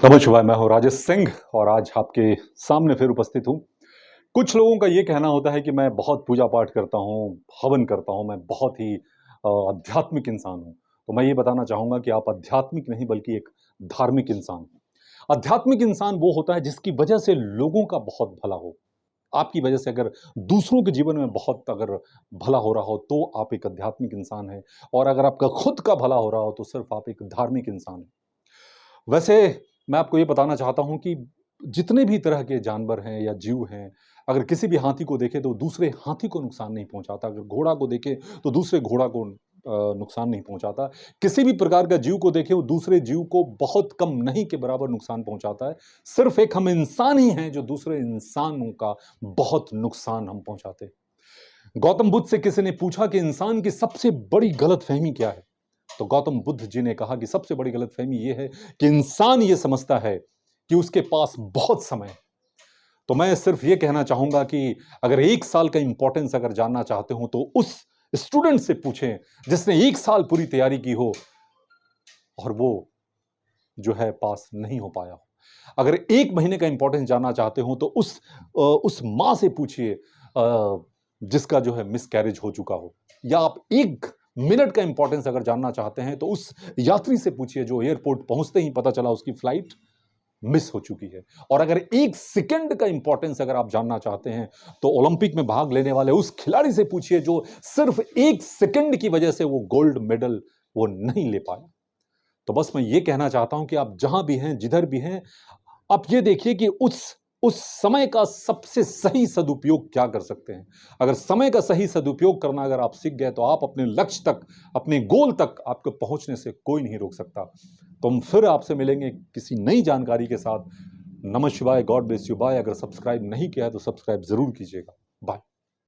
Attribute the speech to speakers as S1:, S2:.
S1: नमस्कार, मैं हूँ राजेश सिंह और आज आपके सामने फिर उपस्थित हूँ। कुछ लोगों का ये कहना होता है कि मैं बहुत पूजा-पाठ करता हूँ, हवन करता हूँ, मैं बहुत ही आध्यात्मिक इंसान हूँ। तो मैं ये बताना चाहूँगा कि आप आध्यात्मिक नहीं बल्कि एक धार्मिक इंसान हैं। आध्यात्मिक इंसान वो होता है जिसकी वजह से लोगों का बहुत भला हो। आपकी वजह से अगर दूसरों के जीवन में बहुत अगर भला हो रहा हो, तो आप एक आध्यात्मिक इंसान हैं और अगर आपका खुद का भला हो रहा हो, तो सिर्फ़ आप एक धार्मिक इंसान हैं। वैसे मैं आपको ये बताना चाहता हूँ कि जितने भी तरह के जानवर हैं या जीव हैं, अगर किसी भी हाथी को देखें तो दूसरे हाथी को नुकसान नहीं पहुँचाता, अगर घोड़ा को देखें तो दूसरे घोड़ा को नुकसान नहीं पहुँचाता। किसी भी प्रकार का जीव को देखें वो दूसरे जीव को बहुत कम नहीं के बराबर नुकसान पहुँचाता है। सिर्फ़ एक हम इंसान ही हैं जो दूसरे इंसानों का बहुत नुकसान हम पहुँचाते हैं। गौतम बुद्ध से किसी ने पूछा कि इंसान की सबसे बड़ी गलतफ़हमी क्या है? तो गौतम बुद्ध जी ने कहा कि सबसे बड़ी गलतफहमी ये है कि इंसान ये समझता है कि उसके पास बहुत समय है। तो मैं सिर्फ ये कहना चाहूंगा कि अगर 1 साल का इंपॉर्टेंस अगर जानना चाहते हो तो उस स्टूडेंट से पूछें जिसने 1 साल पूरी तैयारी की हो और वो जो है पास नहीं हो पाया हो। अगर 1 महीने का इंपॉर्टेंस जानना चाहते हो तो उस माँ से पूछिए जिसका जो है मिसकैरेज हो चुका हो, या आप 1 मिनट का इंपॉर्टेंस अगर जानना चाहते हैं तो उस यात्री से पूछिए जो एयरपोर्ट पहुंचते ही पता चला उसकी फ्लाइट मिस हो चुकी है। और अगर 1 सेकंड का इंपॉर्टेंस अगर आप जानना चाहते हैं तो ओलंपिक में भाग लेने वाले उस खिलाड़ी से पूछिए जो सिर्फ 1 सेकंड की वजह से वो गोल्ड मेडल वो नहीं ले पाया। तो बस मैं ये कहना चाहता हूं कि आप जहां भी हैं, जिधर भी हैं, आप ये देखिए कि उस समय का सबसे सही सदुपयोग क्या कर सकते हैं। अगर समय का सही सदुपयोग करना अगर आप सीख गए तो आप अपने लक्ष्य तक, अपने गोल तक आपको पहुंचने से कोई नहीं रोक सकता। तो हम फिर आपसे मिलेंगे किसी नई जानकारी के साथ। नमः शिवाय, गॉड ब्लेस यू, बाय। अगर सब्सक्राइब नहीं किया है तो सब्सक्राइब जरूर कीजिएगा। बाय।